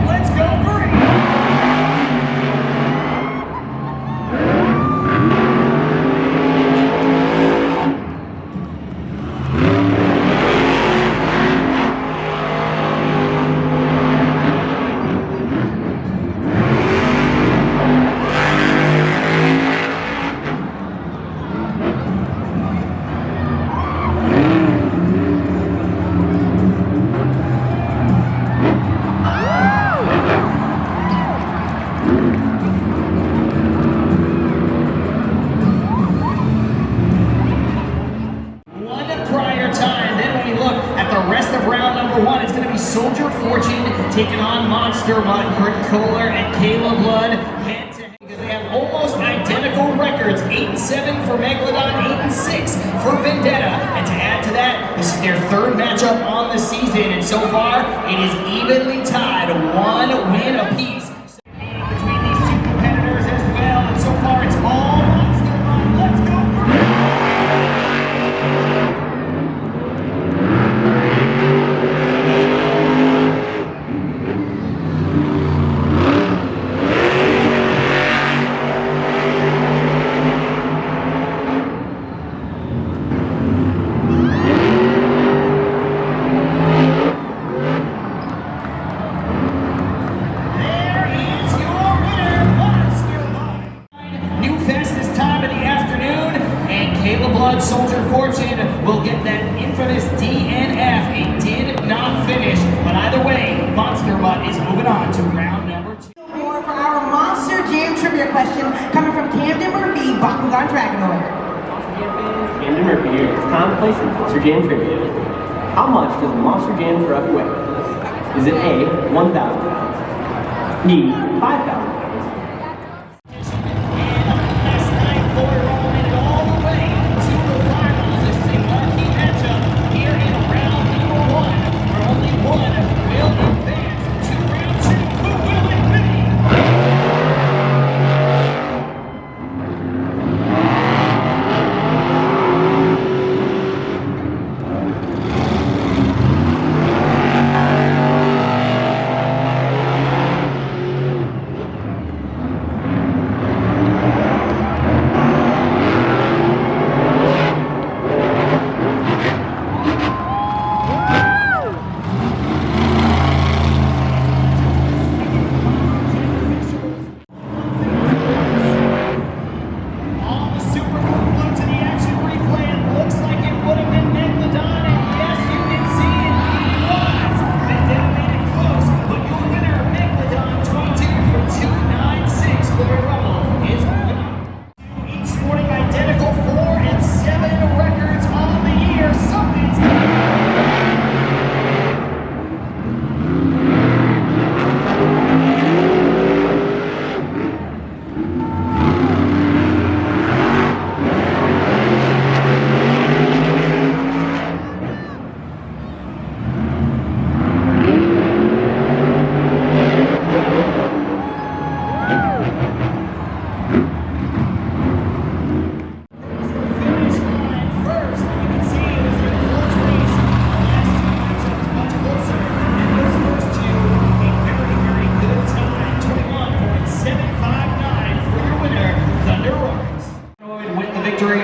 let's go green! It's going to be Soldier Fortune taking on Monster Mutt, Kurt Kohler and Caleb Blood head to head because they have almost identical records, 8-7 for MacLeod, 8-6 for Vendetta. And to add to that, this is their third matchup on the season, and so far it is evenly tied, 1 win apiece. Between these two competitors as well, and so far it's all Monster Mutt. Let's go! Soldier Fortune will get that infamous DNF. It did not finish, but either way, Monster Mutt is moving on to round number 2. More for our Monster Jam trivia question coming from Camden Murphy, Bakugan Dragonoid. Camden Murphy here. It's time to play some Monster Jam trivia. How much does a Monster Jam truck weigh? Is it A, 1,000 pounds, B, 5,000 pounds?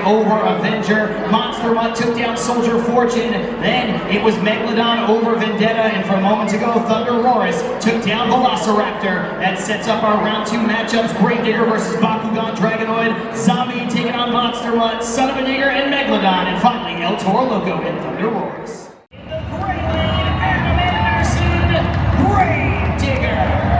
Over Avenger. Monster Mutt took down Soldier Fortune. Then it was MacLeod over Vendetta. And from moments ago, Thunder Roars took down Velociraptor. That sets up our round 2 matchups. Gravedigger versus Bakugan Dragonoid. Zombie taking on Monster Mutt, Son of a Digger, and MacLeod. And finally, El Toro Loco and Thunder Roars. In the gray lane, Adam Anderson, Gravedigger.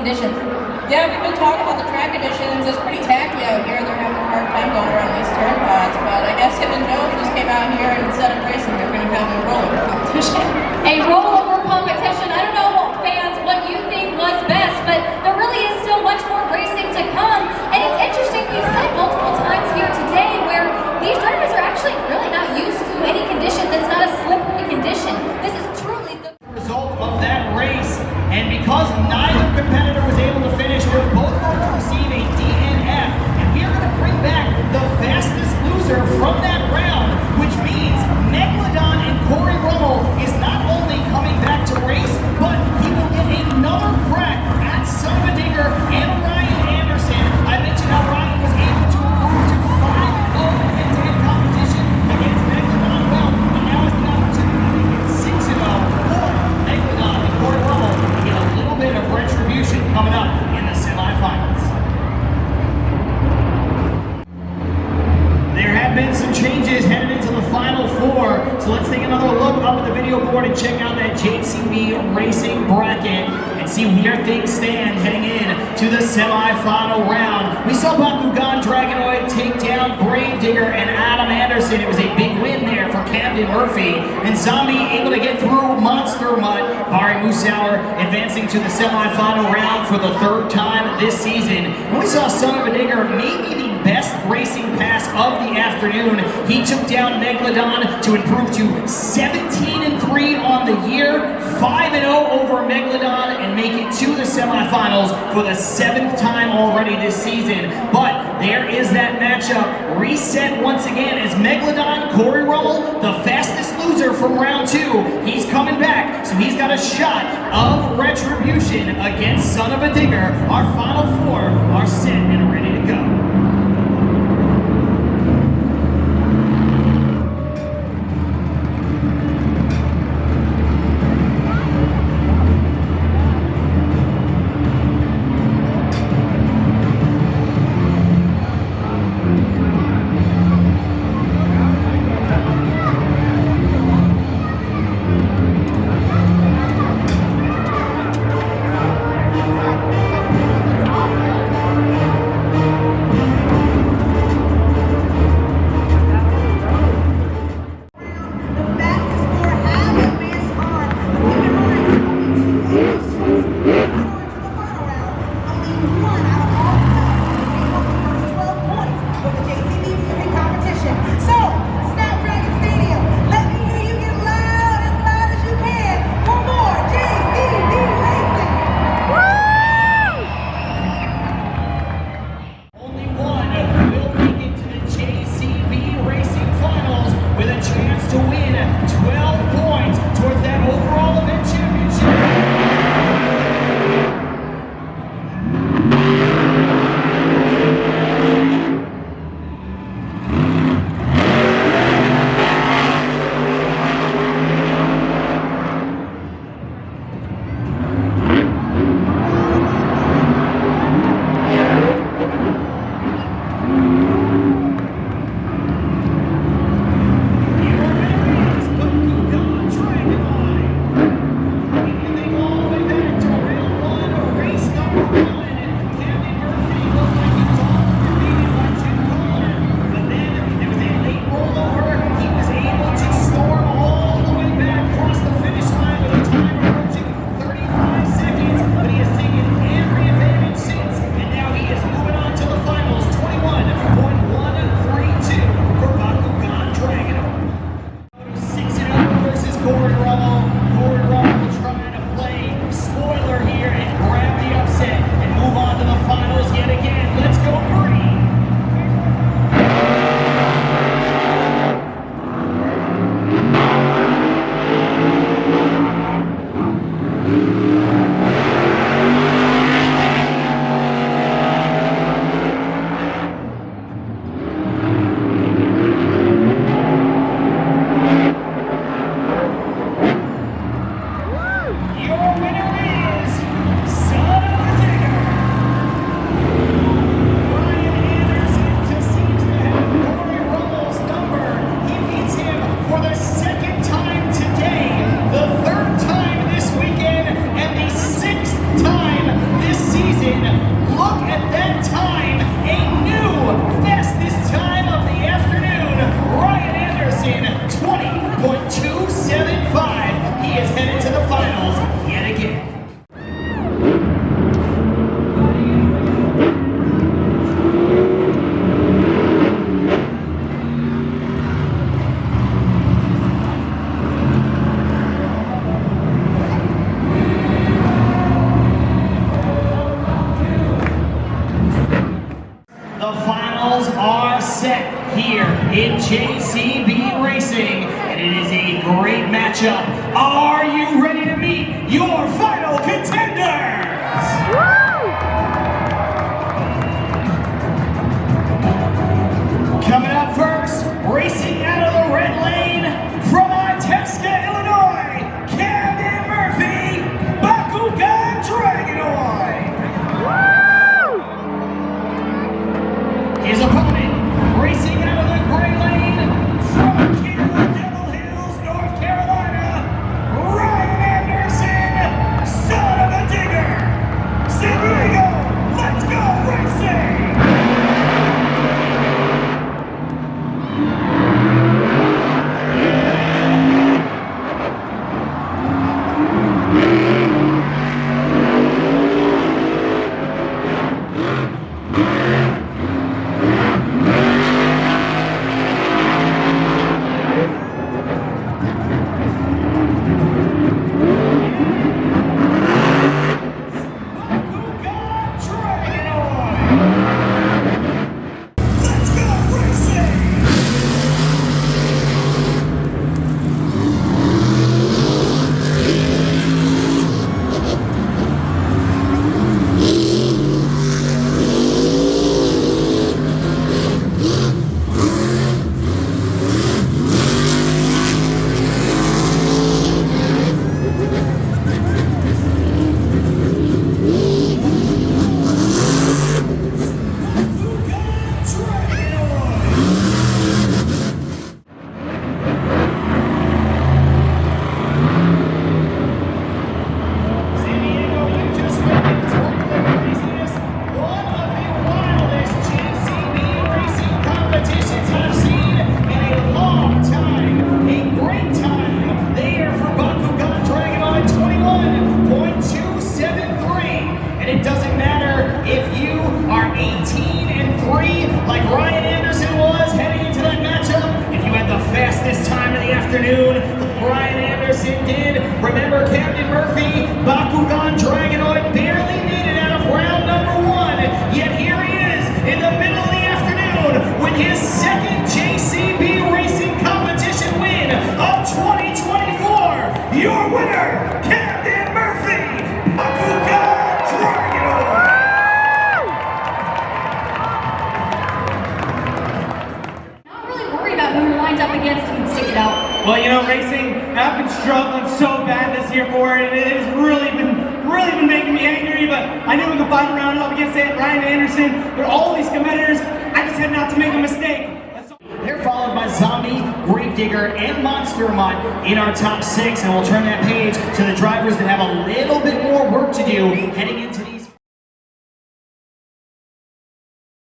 conditions? Yeah, we've been talking about the track conditions. It's pretty tacky out here. They're having a hard time going around these turn pods, but I guess him and Joe just came out here and instead of racing, they're going to have a rollover competition. A rollover competition. I don't know, fans, what you think was best, but there really is still much more racing to come. And it's interesting, we've said multiple times here today where these drivers are actually really not used to any condition that's not a slippery condition. This is truly the result of that race, and because neither competitor was able to finish, they're both going to receive a DNF, and we are going to bring back the fastest loser from that round, which means MacLeod and Corey Rummel is not only coming back to race, but he will get another crack at Son of a Digger and Ryan Anderson. I mentioned how Ryan was able to improve to 5-0 in head-to-head competition against MacLeod. Well, he now has the opportunity to make it 6-0, or MacLeod and Corey Rummel get a little bit of retribution coming up in the semifinals. There have been some changes headed into the Final Four, so let's take another look up at the video board and check out that JCB Racing bracket and see where things stand heading in to the semifinal round. We saw Bakugan Dragonoid take down Gravedigger and Adam Anderson. It was a big win there for Camden Murphy, and Zombie able to get through Monster Mutt. Ari Musauer advancing to the semifinal round for the third time this season. And we saw Son of a Digger, maybe the best racing pass of the afternoon. He took down Megalodon to improve to 17-3 on the year, 5-0 over Megalodon, and make it to the semifinals for the 7th time already this season. But there is that matchup reset once again as Megalodon, Corey Rummel, the fastest loser from round 2. He's coming back, so he's got a shot of retribution against Son of a Digger. Our Final Four are set and ready to go. Snapdragon Stadium, let me hear you get loud as you can for more JCB Racing. Only one will make it to the JCB Racing Finals with a chance to win 12 points towards that overall event championship. this in JCB Racing, and it is a great matchup. Are you ready to meet your final contenders? Coming up first, racing out of the red lane from Itasca, Illinois, Camden Murphy, Bakugan Dragonoid. His opponent, racing out of the gray lane from Kingwood Devil Hills, North Carolina, Ryan Anderson, son of a digger. San Diego, let's go racing! Ryan Anderson did. Remember, Captain Murphy, Bakugan Dragonoid barely made it out of round number 1. Yet here he is in the middle of the afternoon with his second JCB Racing Competition win of 2024. Your winner, Captain Murphy, Bakugan Dragonoid. Not really worried about who you're lined up against. You can stick it out. Well, you know, racing, I've been struggling so bad this year for it, and it has really been making me angry, but I knew we could fight around up against Ryan Anderson. There are all these competitors. I just had not to make a mistake. They're followed by Zombie, Gravedigger, and Monster Mutt in our top 6, and we'll turn that page to the drivers that have a little bit more work to do heading into these.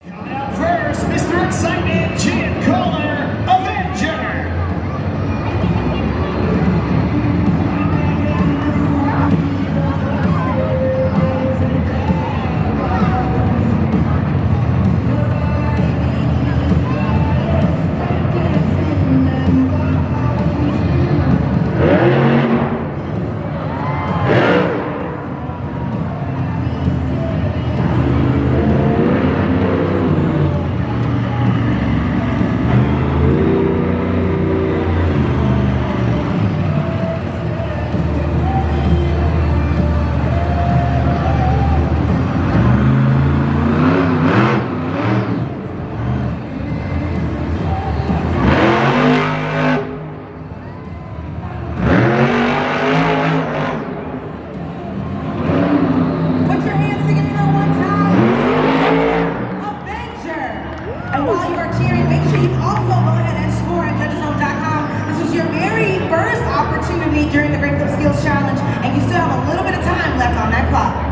Coming up first, Mr. Excitement, Jim Kohler, Avenger. During the Great Flip Skills Challenge, and you still have a little bit of time left on that clock.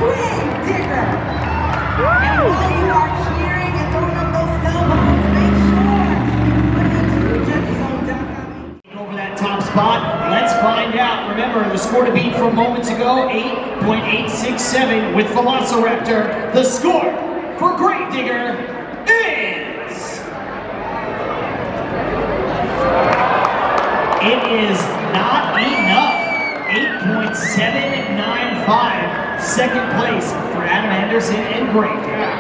Grave Digger. And while you are cheering and throwing up those elbows, make sure you put into judgezone.com. Over that top spot, let's find out. Remember, the score to beat from moments ago, 8.867 with Velociraptor. The score for Grave Digger is... It is not enough. 8.795. Second place for Adam Anderson and Grave Digger.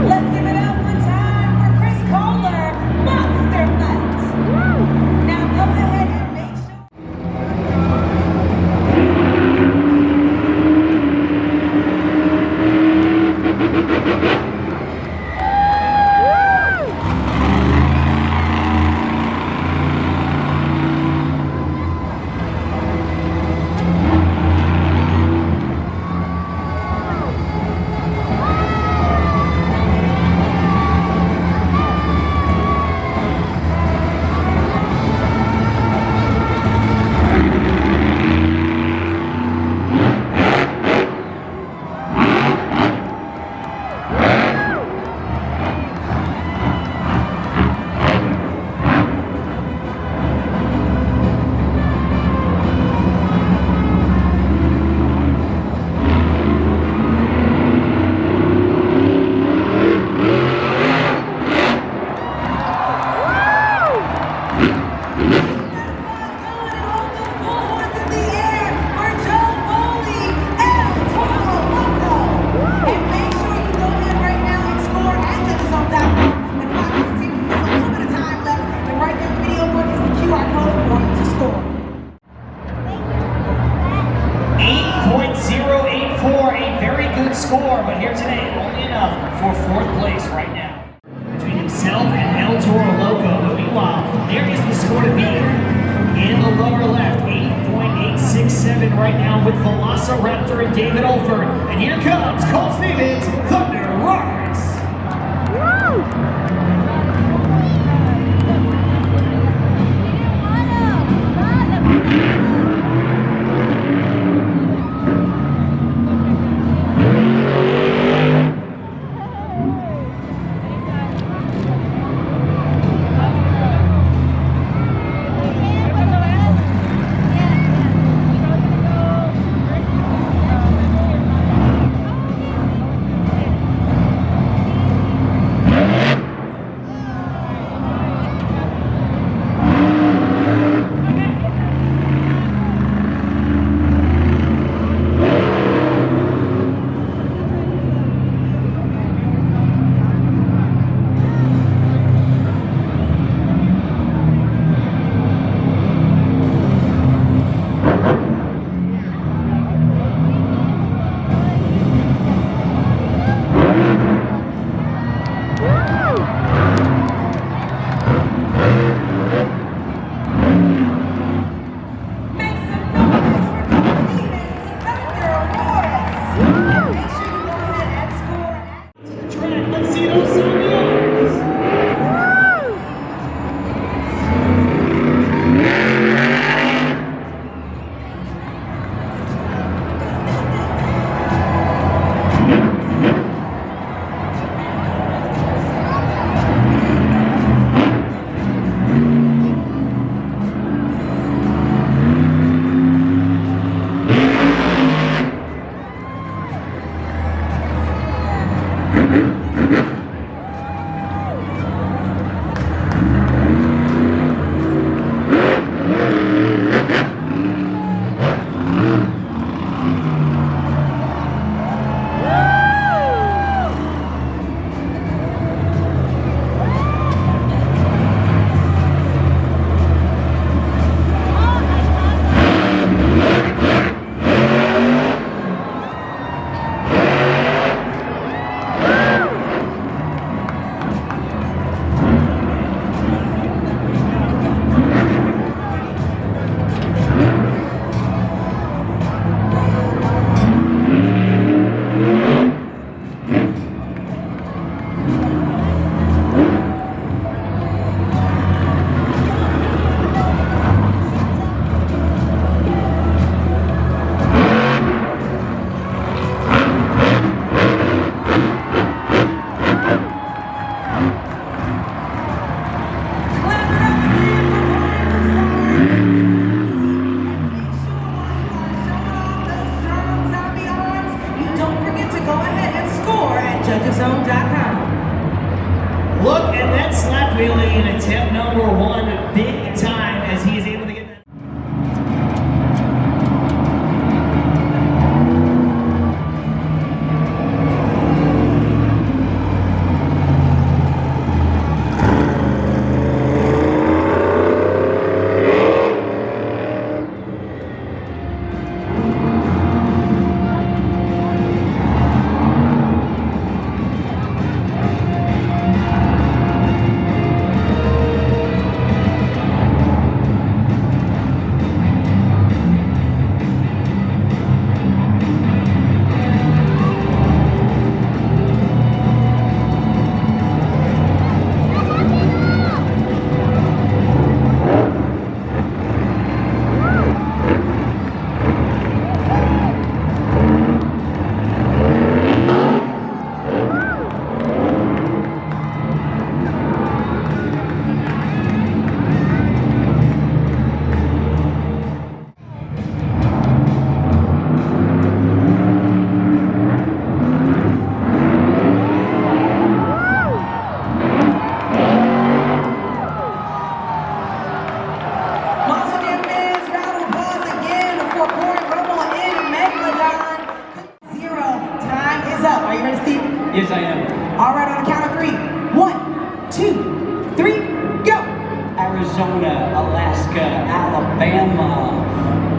Let's give it up one time for Chris Kohler, Monster Trucks. Now go ahead and make sure. Score, but here today, only enough for fourth place right now. Between himself and El Toro Loco, but meanwhile, there is the score to beat. In the lower left, 8.867 right now with Velociraptor and David Olford. And here comes Cole Stevens, Thunder Rocks. Look at that slap wheelie in attempt number 1, big time as he is able to get that. Yes, I am. All right, on the count of 3. 1, 2, 3, go! Arizona, Alaska, Alabama,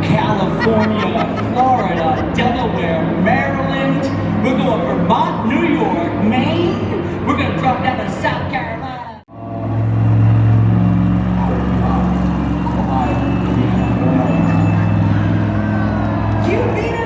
California, Florida, Delaware, Maryland. We're going Vermont, New York, Maine. We're going to drop down to South Carolina. You beat him!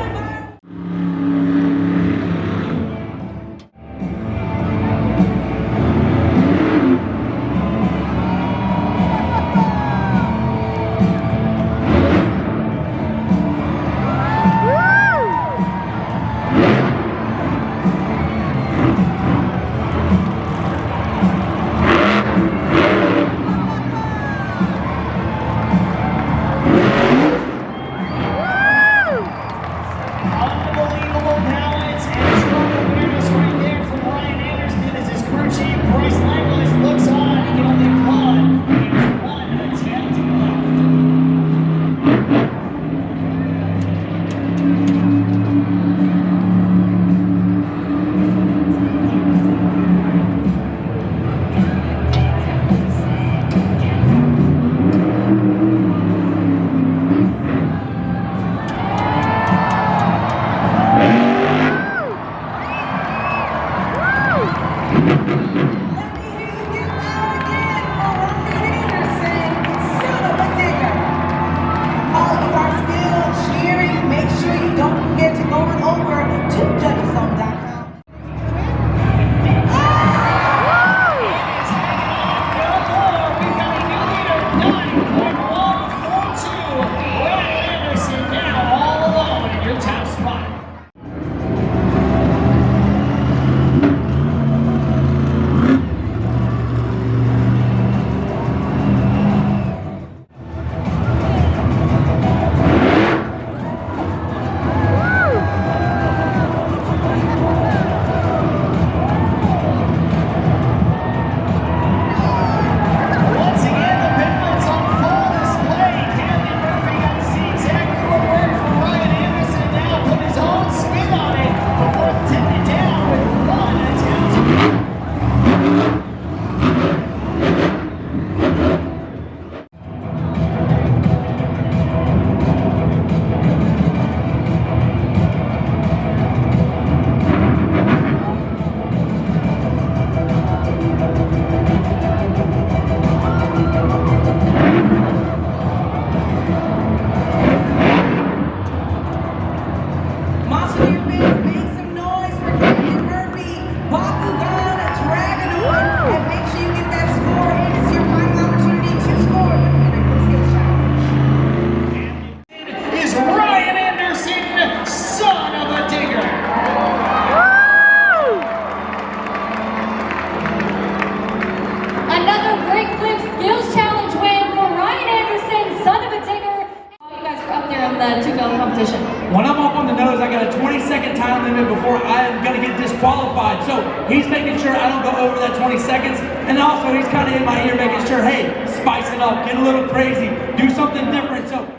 limit before I am going to get disqualified. So he's making sure I don't go over that 20 seconds. And also he's kind of in my ear making sure, hey, spice it up, get a little crazy, do something different. So.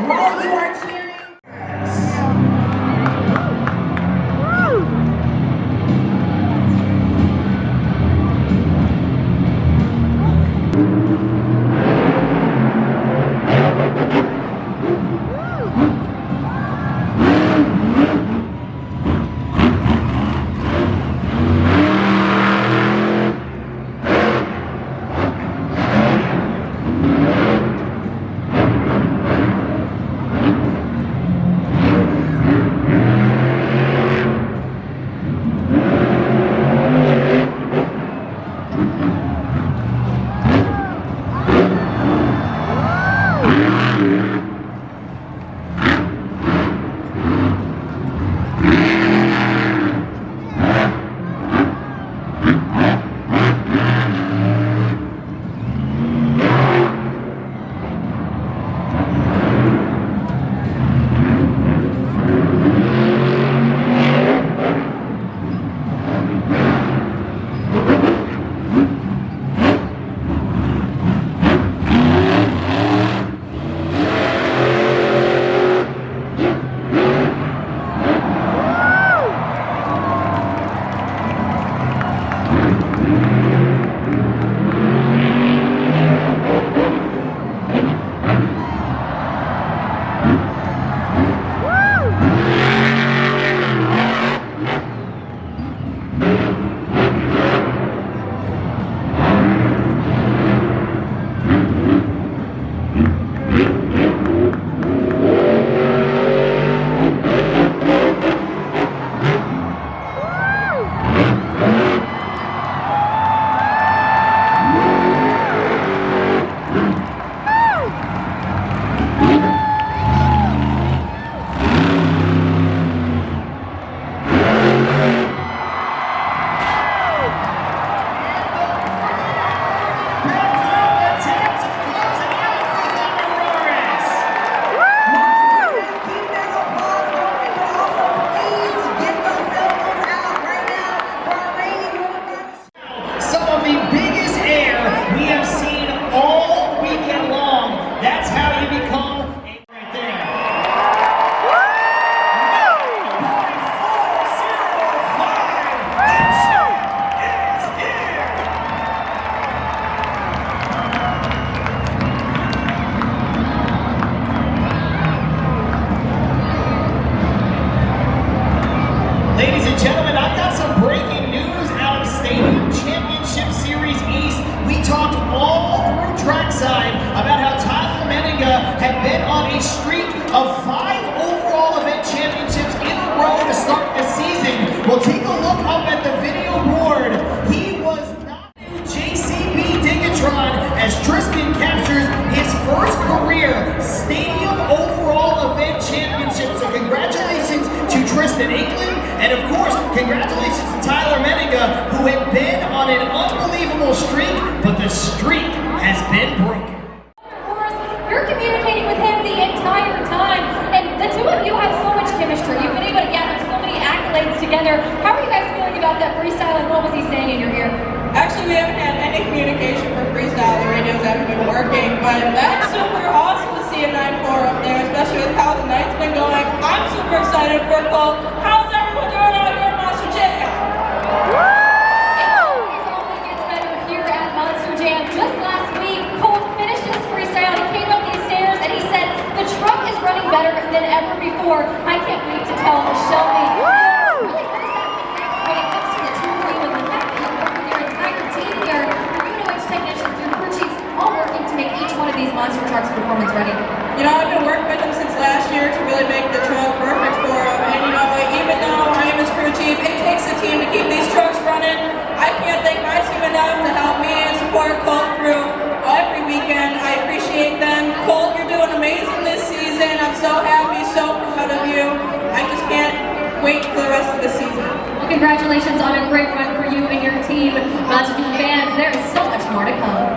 While you are cheering. Ladies and gentlemen, I've got some breaking news out of Stadium Championship Series East. We talked all through trackside about how Tyler Menninga had been on a streak of 5 overall event championships in a row to start the season. Well, take a look up at the video board. He was not in JCB Digatron as Tristan captures his first Tristan England, and of course, congratulations to Tyler Menninga, who had been on an unbelievable streak, but the streak has been broken. You're communicating with him the entire time, and the two of you have so much chemistry. You've been able to gather so many accolades together. How are you guys feeling about that freestyle, and what was he saying in your ear? Actually, we haven't had any communication for Freestyle. The radios haven't been working, but that's super awesome to see a 9-4 up there, especially with how the night's been going. I'm super excited for Cole. How's everyone doing out here at Monster Jam? It always only gets better here at Monster Jam. Just last week, Cole finished his freestyle. He came up these stairs and he said, "The truck is running better than ever before. I can't wait to tell Shelby." Really, what does that mean when it comes to the two of you and the fact that you work with your entire team here, UNOH technicians, your crew chiefs, all working to make each one of these monster trucks performance ready? You know, I've been working with him since last year to really make the truck perfect for him. And you know, even though I am his crew chief, it takes a team to keep these trucks running. I can't thank my team enough to help me and support Colt through every weekend. I appreciate them. Colt, you're doing amazing this season. I'm so happy, so proud of you. I just can't wait for the rest of the season. Well, congratulations on a great run for you and your team. Monster Jam fans, there is so much more to come.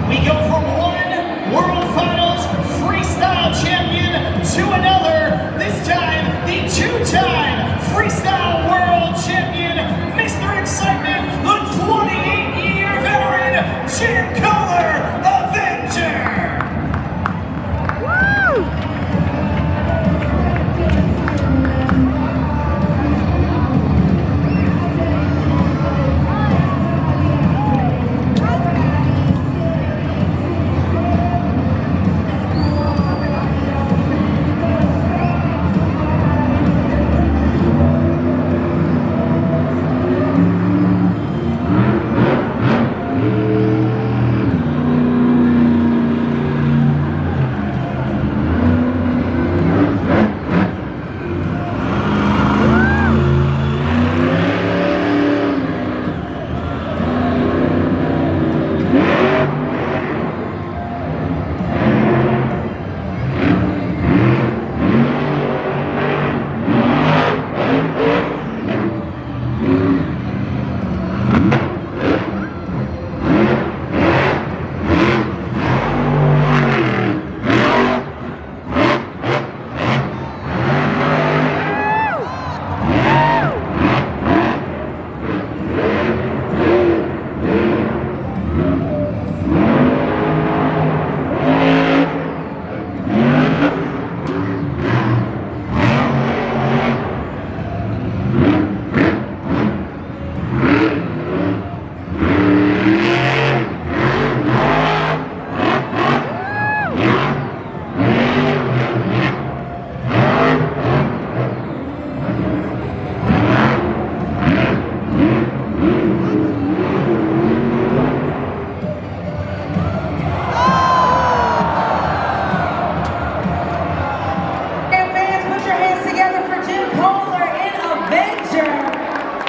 We go from one World Finals Freestyle champion to another, this time the two-time Freestyle World Champion, Mr. Excitement, the 28-year veteran, Jim Kohler, Avenger!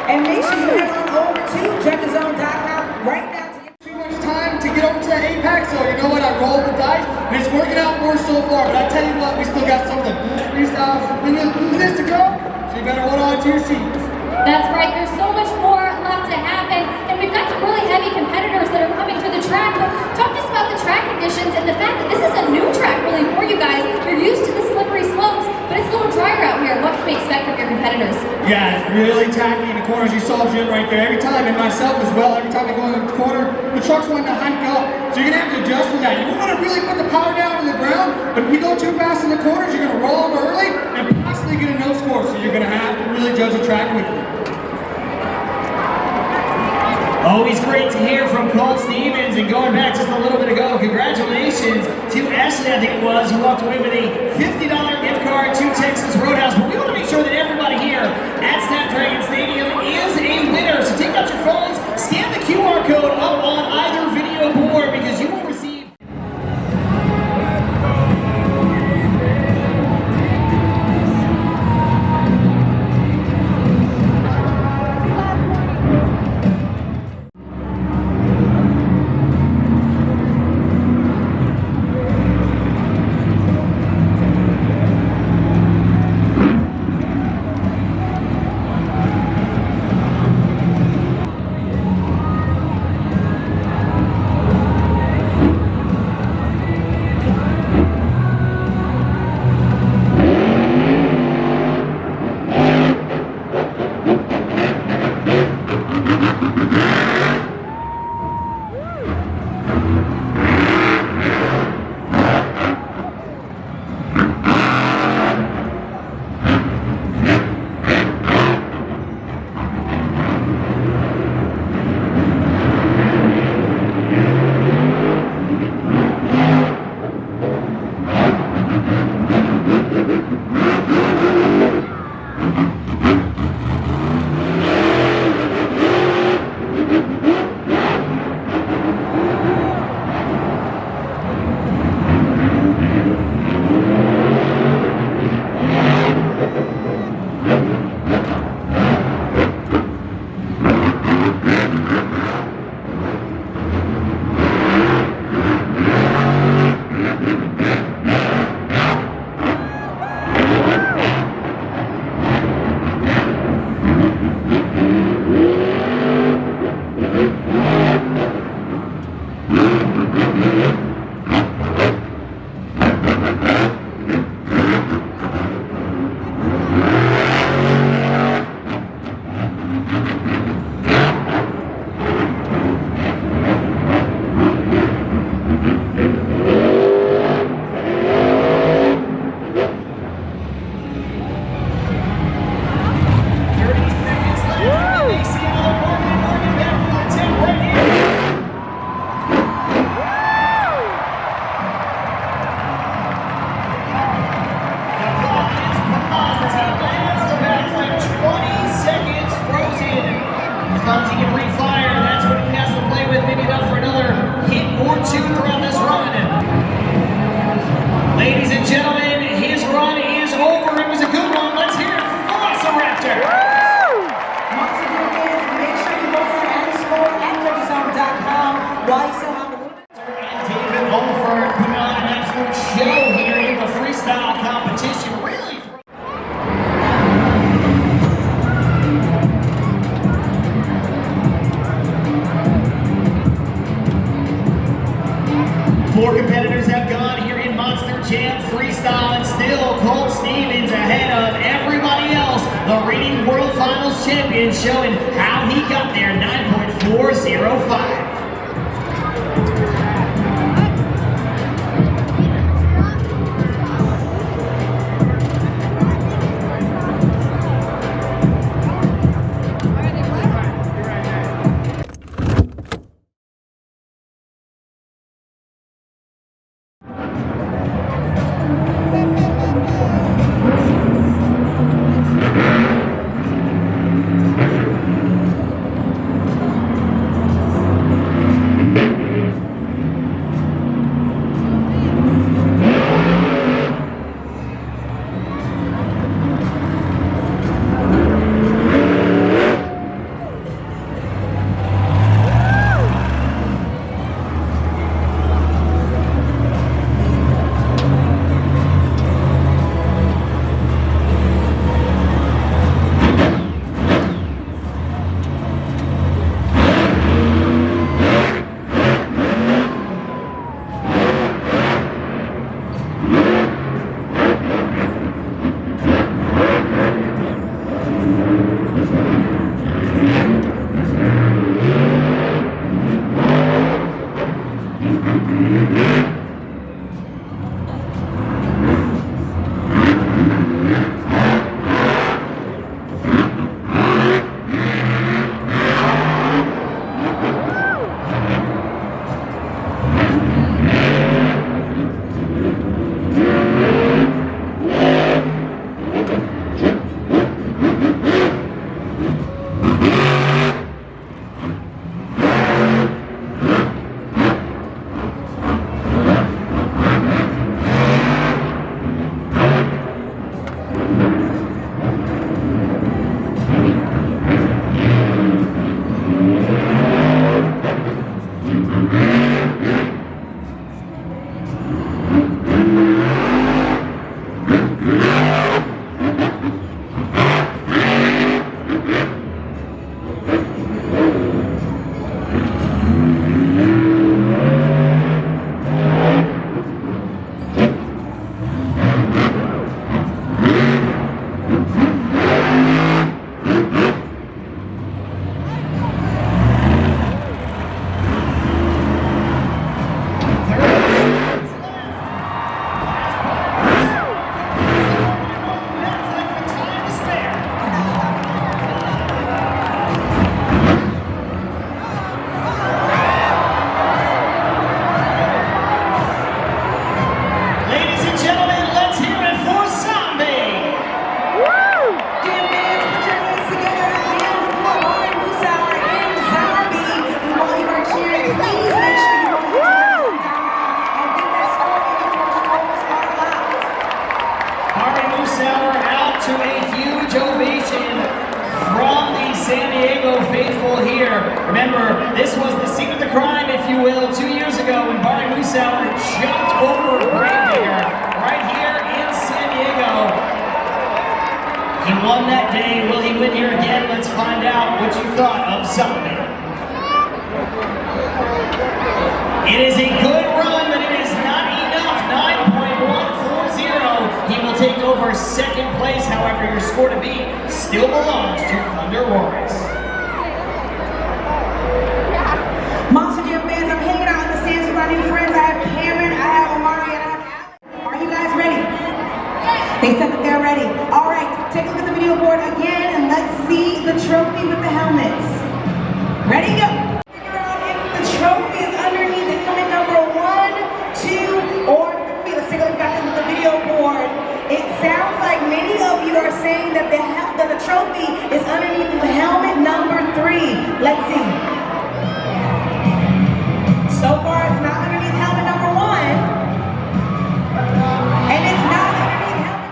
And make sure you head on over to JumpTheZone.com right now to get Too much time to get over to Apex, so you know what? I rolled the dice, and it's working out for us so far. But I tell you what, we still got something. Freestyle, this to go, so you better hold on to your seats. That's right, there's so much more left to happen, and we've got some really heavy competitors that are coming to the track, but talk to us about the track conditions and the fact that this is a new track really for you guys. You're used to the slippery slopes, but it's a little drier out here. What can we expect from your competitors? Yeah, it's really tacky in the corners. You saw Jim right there. Every time, and myself as well, every time I go in the corner, the truck's wanting to hike up. So you're going to have to adjust to that. You don't want to really put the power down to the ground, but if you go too fast in the corners, you're going to roll over early and possibly get a no score. So you're going to have to really judge the track quickly. Always great to hear from Colt Stevens, and going back just a little bit ago, congratulations to Ashley, I think it was, who walked away with a $50 gift card to Texas Roadhouse. But we want to make sure that everybody here at Snapdragon Stadium is a winner. So take out your phones, scan the QR code up on either video board, because you will receive 4 competitors have gone here in Monster Jam Freestyle, and still Colt Stevens ahead of everybody else. The reigning World Finals champion showing how he got there, 9.405. Remember, this was the scene of the crime, if you will, 2 years ago when Barry Moosehour jumped over a gravedigger right here in San Diego. He won that day. Will he win here again? Let's find out what you thought of Sunday. It is a good run, but it is not enough. 9.140. He will take over second place. However, your score to beat still belongs to Thunder Warriors. Monster Jam fans, I'm hanging out in the stands with my new friends. I have Cameron, I have Omari, and I have Alex. Are you guys ready? They said that they're ready. All right, take a look at the video board again, and let's see the trophy with the helmets. Ready, go. Figure out if the trophy is underneath the helmet number 1, 2, or 3. Let's take a look at the video board. It sounds like many of you are saying that the trophy is underneath the helmet number 3. Let's see. So far, it's not underneath helmet number 1, and it's not underneath helmet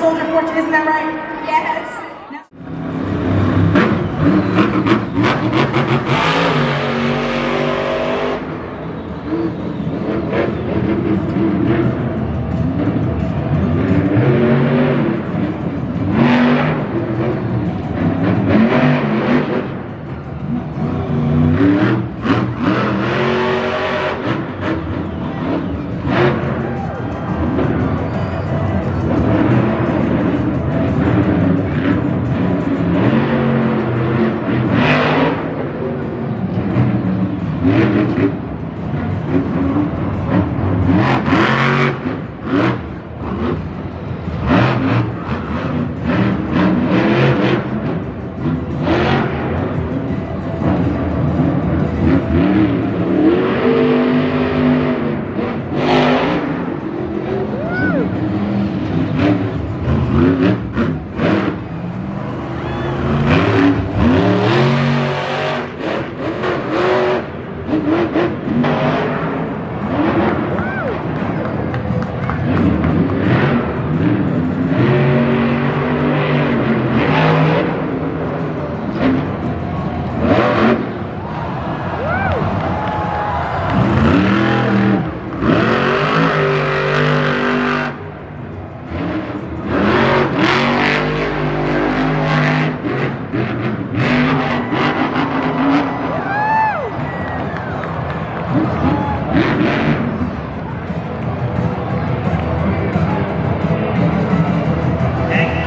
Soldier Fortune, isn't that right? Yes.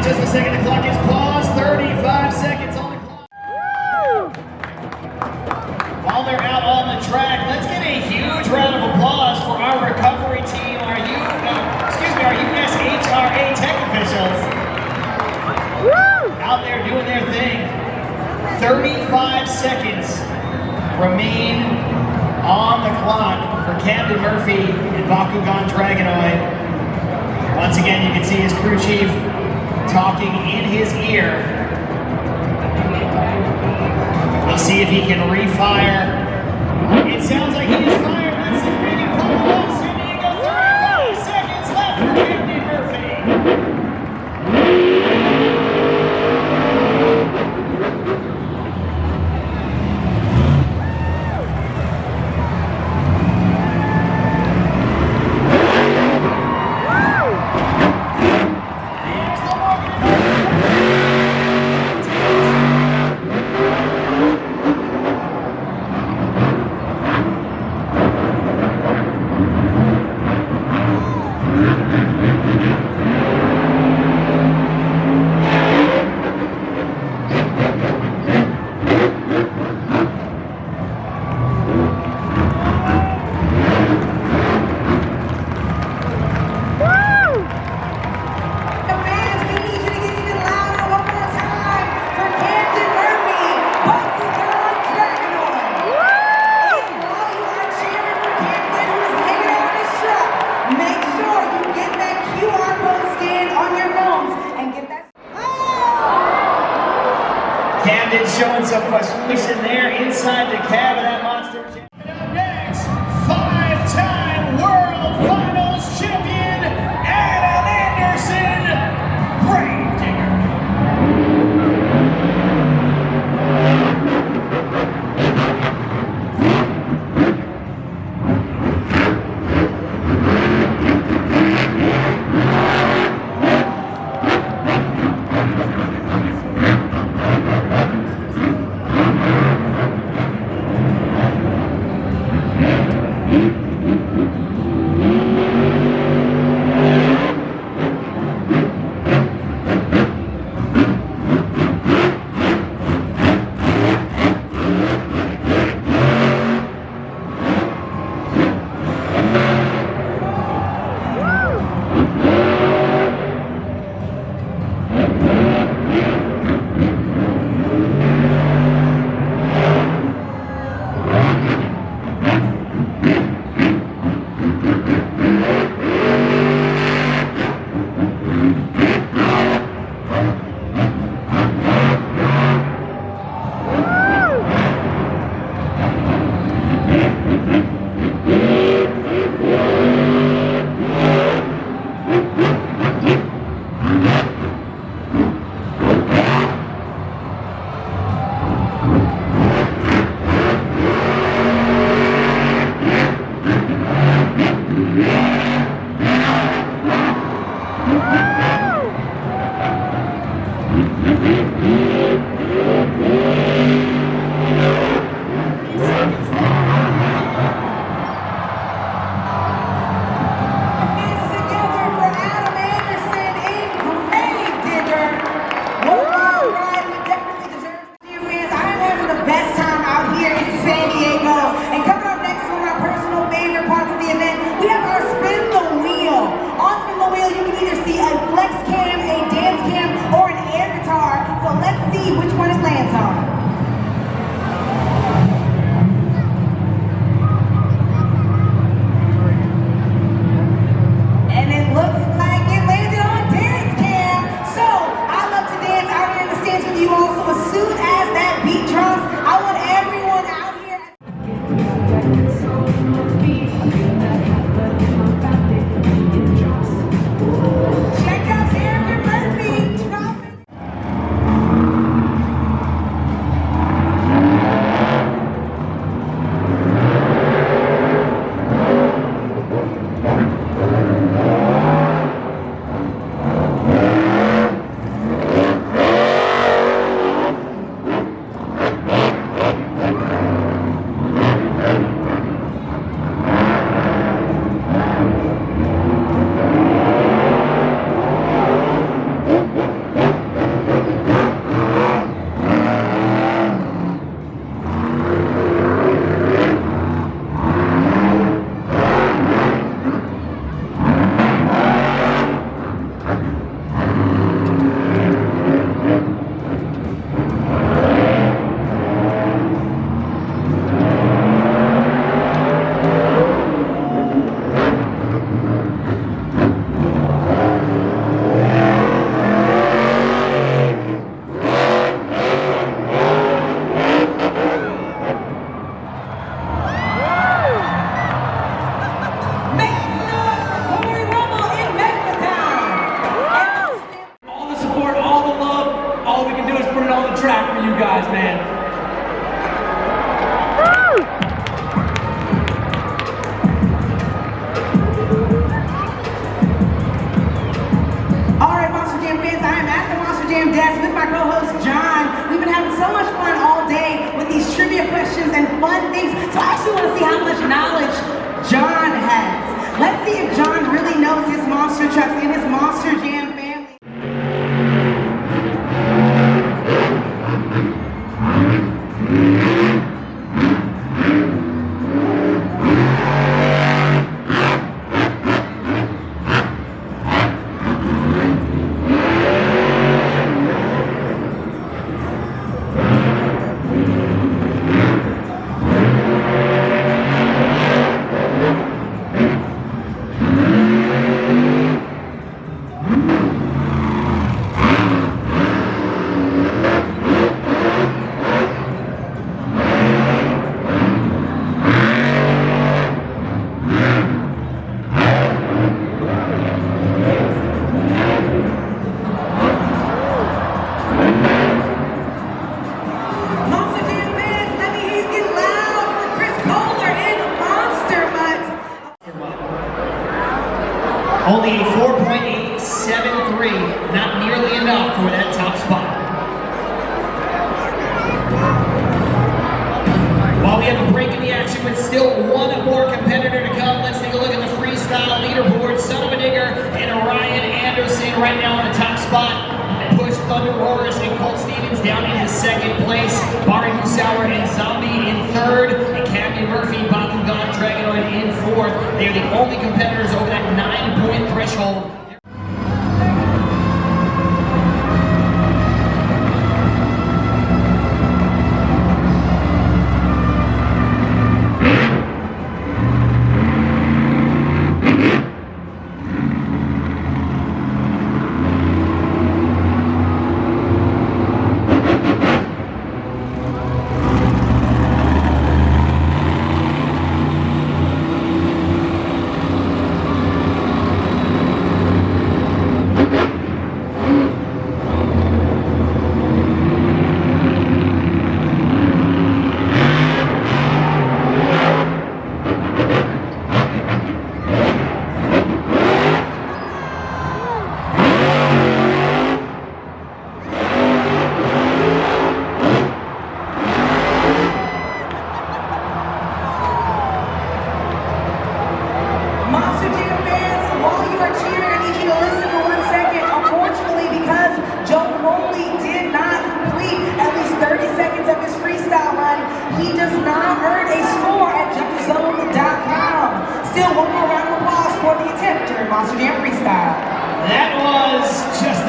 Just a second, the clock is paused. 35 seconds on the clock. While they're out on the track, let's get a huge round of applause for our recovery team, our USHRA tech officials. Out there doing their thing. 35 seconds remain on the clock for Camden Murphy and Bakugan Dragonoid. Once again, you can see his crew chief talking in his ear. We'll see if he can refire. It sounds like he is fired. Let's see if he can pull it off. San Diego, 35 seconds left for Camden Murphy. Camden's showing some frustration there inside the cab of that monster jam. Up next, 5-time World Finals champion, Adam Anderson, Gravedigger. Let's see if John really knows his monster trucks and his monster jam family. Only a 4.873, not nearly enough for that top spot. While we have a break in the action with still one more competitor to come, let's take a look at the freestyle leaderboard. Son of a Digger and Ryan Anderson right now on the top spot. Push Thunder Horus and Colt Stevens down into second place. Mari Musauer and Zombie in third. And Captain Murphy, Baku God, Dragonoid in fourth. They are the only competitors over that 9-point threshold.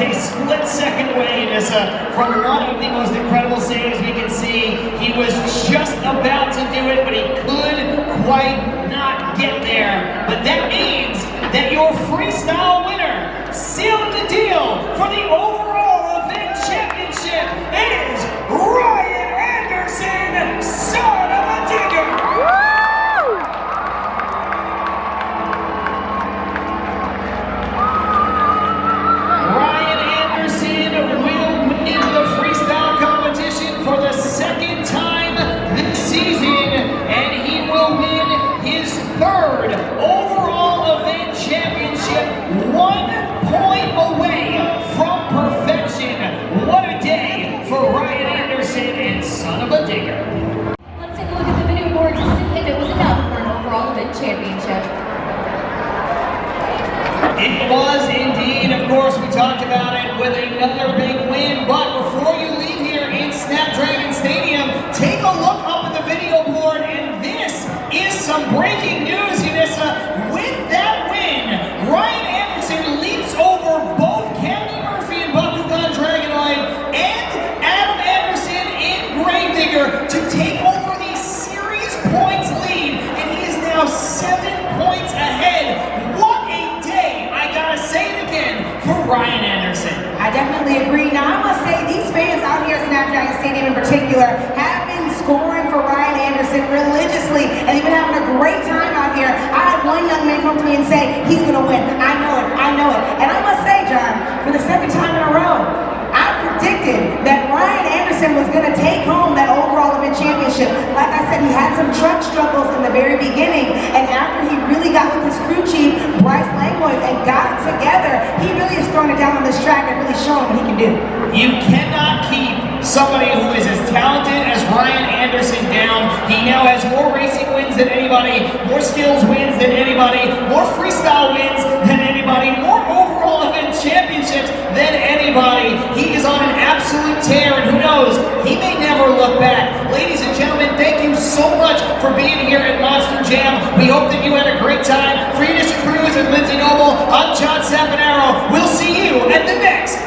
a split second away, from one of the most incredible saves we can see. He was just about to do it, but he could quite not get there. But that means that your freestyle winner, sealing the deal for the overall event championship, is Ryan Anderson, son of a digger! For the second time this season, and he will win his third overall event championship, 1 point away from perfection. What a day for Ryan Anderson and son of a digger. Let's take a look at the video board to see if it was enough for an overall event championship. It was indeed. Of course, we talked about it with another big win, but before you leave here in Snapdragon Stadium, take a look up at the video board, and this is some breaking news, Unissa. With that win, Ryan Anderson leaps over both Kevin Murphy and Bakugan Dragonoid and Adam Anderson in Gravedigger to take over the series points lead, and he is now 7 points ahead. What a day! I gotta say it again for Ryan Anderson. I definitely agree. Now, I must say, these fans out here at Snapdragon Stadium in particular have been scoring for Ryan Anderson religiously, and they've been having a great time out here. I had one young man come to me and say, he's going to win. I know it. I know it. And I must say, John, for the second time in a row, I predicted that Ryan Anderson was going to take home that overall event championship. Like I said, he had some truck struggles in the very beginning, and after he really got with his crew chief, Bryce Langlois, and got it together, he really is throwing it down on this track and really showing what he can do. You cannot keep somebody who is as talented as Ryan Anderson down. He now has more racing wins than anybody, more skills wins than anybody, more freestyle wins than anybody, more overall event championships than anybody. He is on an absolute tear, and who knows, he may never look back. Ladies and gentlemen, thank you so much for being here at Monster Jam. We hope that you had a great time. For Unissa Cruz and Lindsay Noble, I'm John Sapanaro. We'll see you at the next